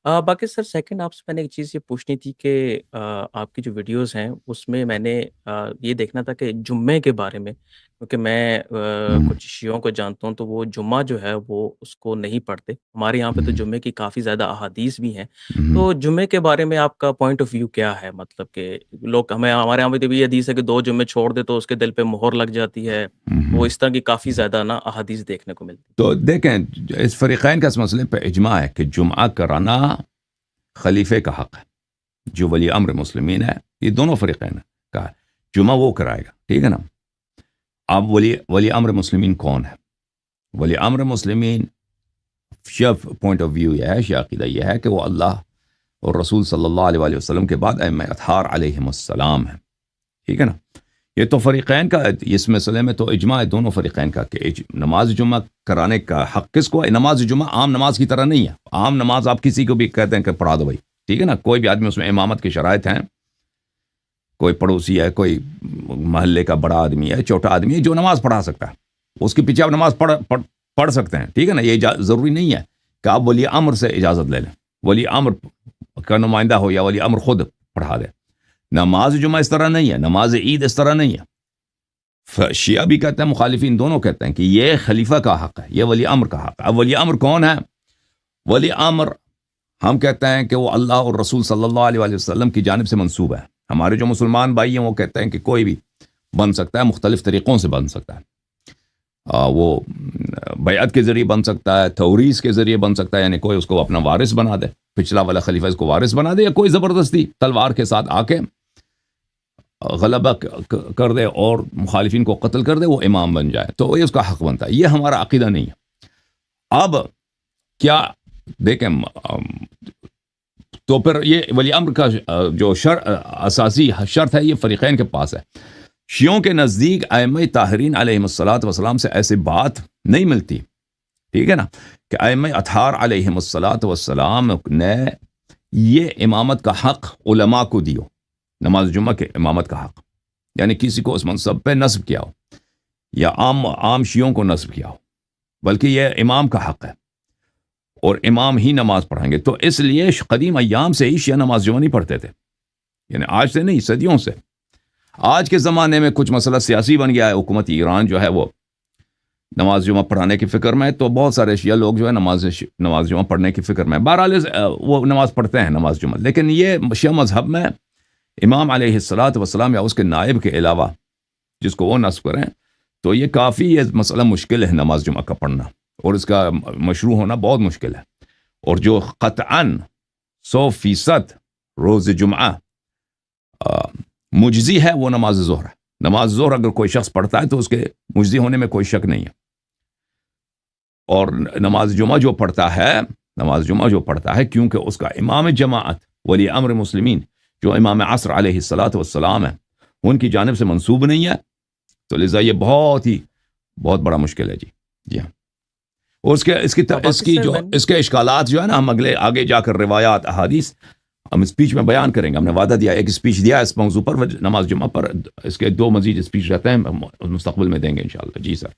باقی سر سیکنڈ آپ سے میں نے ایک چیز یہ پوچھنی تھی کہ آپ کی جو ویڈیوز ہیں اس میں میں نے یہ دیکھنا تھا کہ جمعے کے بارے میں، کیونکہ میں ہوں، کچھ شیعوں کو جانتا ہوں تو وہ جمعہ جو ہے وہ اس کو نہیں پڑھتے، ہمارے یہاں پہ تو ہوں، جمعے کی کافی زیادہ احادیث بھی ہیں، ہوں، تو جمعے کے بارے میں آپ کا پوائنٹ آف ویو کیا ہے؟ مطلب کہ لوگ ہمارے یہاں پہ تو بھی حدیث ہے کہ 2 جمعے چھوڑ دے تو اس کے دل پہ مہر لگ جاتی ہے، وہ ہوں۔ اس طرح کی کافی زیادہ نا احادیث دیکھنے کو ملتی تو دیکھیں، اس فریقین کا اس مسئلے پہ اجماع ہے کہ جمعہ کرانا خلیفے کا حق ہے، جو ولی امر مسلمین ہے، یہ دونوں فریقین کا ہے، جمعہ وہ کرائے گا، ٹھیک ہے نا؟ اب ولی امر مسلمین کون ہے؟ ولی امر مسلمین شیعہ پوائنٹ آف ویو یہ ہے، شیعہ عقیدہ یہ ہے کہ وہ اللہ اور رسول صلی اللہ علیہ وآلہ وسلم کے بعد ائمہ اطہار علیہم السلام ہے، ٹھیک ہے نا؟ یہ تو فریقین کا، اس مسئلے میں تو اجماع ہے دونوں فریقین کا کہ نماز جمعہ کرانے کا حق کس کو ہے؟ نماز جمعہ عام نماز کی طرح نہیں ہے، عام نماز آپ کسی کو بھی کہتے ہیں کہ پڑھا دو بھائی، ٹھیک ہے نا؟ کوئی بھی آدمی، اس میں امامت کی شرائط ہیں، کوئی پڑوسی ہے، کوئی محلے کا بڑا آدمی ہے، چھوٹا آدمی ہے، جو نماز پڑھا سکتا ہے اس کے پیچھے آپ نماز پڑھ سکتے ہیں، ٹھیک ہے نا؟ یہ ضروری نہیں ہے کہ آپ ولی امر سے اجازت لے لیں، ولی امر کا نمائندہ ہو یا ولی امر خود پڑھا دے۔ نماز جمعہ اس طرح نہیں ہے، نماز عید اس طرح نہیں ہے۔ شیعہ بھی کہتے ہیں، مخالفین دونوں کہتے ہیں کہ یہ خلیفہ کا حق ہے، یہ ولی امر کا حق ہے۔ اب ولی امر کون ہے؟ ولی امر ہم کہتے ہیں کہ وہ اللہ اور رسول صلی اللہ علیہ وآلہ وسلم کی جانب سے منسوب ہے۔ ہمارے جو مسلمان بھائی ہیں وہ کہتے ہیں کہ کوئی بھی بن سکتا ہے، مختلف طریقوں سے بن سکتا ہے، وہ بیعت کے ذریعے بن سکتا ہے، توریث کے ذریعے بن سکتا ہے، یعنی کوئی اس کو اپنا وارث بنا دے، پچھلا والا خلیفہ اس کو وارث بنا دے، یا کوئی زبردستی تلوار کے ساتھ آ کے غلبہ کر دے اور مخالفین کو قتل کر دے، وہ امام بن جائے، تو یہ اس کا حق بنتا ہے۔ یہ ہمارا عقیدہ نہیں ہے۔ اب کیا دیکھیں، تو پھر یہ ولی امر کا جو اساسی شرط ہے، یہ فریقین کے پاس ہے۔ شیعوں کے نزدیک ائمہ طاہرین علیہم الصلاۃ والسلام سے ایسی بات نہیں ملتی، ٹھیک ہے نا، کہ ائمہ اطہار علیہم الصلاۃ والسلام نے یہ امامت کا حق علماء کو دیو، نماز جمعہ کے امامت کا حق، یعنی کسی کو اس منصب پہ نصب کیا ہو یا عام شیعوں کو نصب کیا ہو، بلکہ یہ امام کا حق ہے اور امام ہی نماز پڑھائیں گے۔ تو اس لیے قدیم ایام سے ہی شیعہ نماز جمعہ نہیں پڑھتے تھے، یعنی آج سے نہیں، صدیوں سے۔ آج کے زمانے میں کچھ مسئلہ سیاسی بن گیا ہے، حکومت ایران جو ہے وہ نماز جمعہ پڑھانے کی فکر میں، تو بہت سارے شیعہ لوگ جو ہے نماز جمعہ پڑھنے کی فکر میں، بہرحال وہ نماز پڑھتے ہیں نماز جمعہ، لیکن یہ شیعہ مذہب میں امام علیہ الصلاۃ والسلام یا اس کے نائب کے علاوہ جس کو وہ نصب کریں، تو یہ کافی یہ مسئلہ مشکل ہے نماز جمعہ کا پڑھنا، اور اس کا مشروع ہونا بہت مشکل ہے۔ اور جو قطعاً 100% روز جمعہ مجزی ہے، وہ نماز ظہر ہے۔ نماز ظہر اگر کوئی شخص پڑھتا ہے تو اس کے مجزی ہونے میں کوئی شک نہیں ہے۔ اور نماز جمعہ جو پڑھتا ہے کیونکہ اس کا امام جماعت ولی امر مسلمین جو امام عصر علیہ الصلاۃ والسلام ہے، ان کی جانب سے منسوب نہیں ہے، تو لذا یہ بہت بڑا مشکل ہے جی ہاں۔ اور باقی سر میں اس کے اشکالات جو ہے نا، ہم آگے جا کر روایات احادیث ہم اسپیچ میں بیان کریں گے۔ ہم نے وعدہ دیا، ایک اسپیچ دیا اس موضوع پر، نماز جمعہ پر، اس کے 2 مزید اسپیچ رہتے ہیں، مستقبل میں دیں گے انشاءاللہ۔ جی سر۔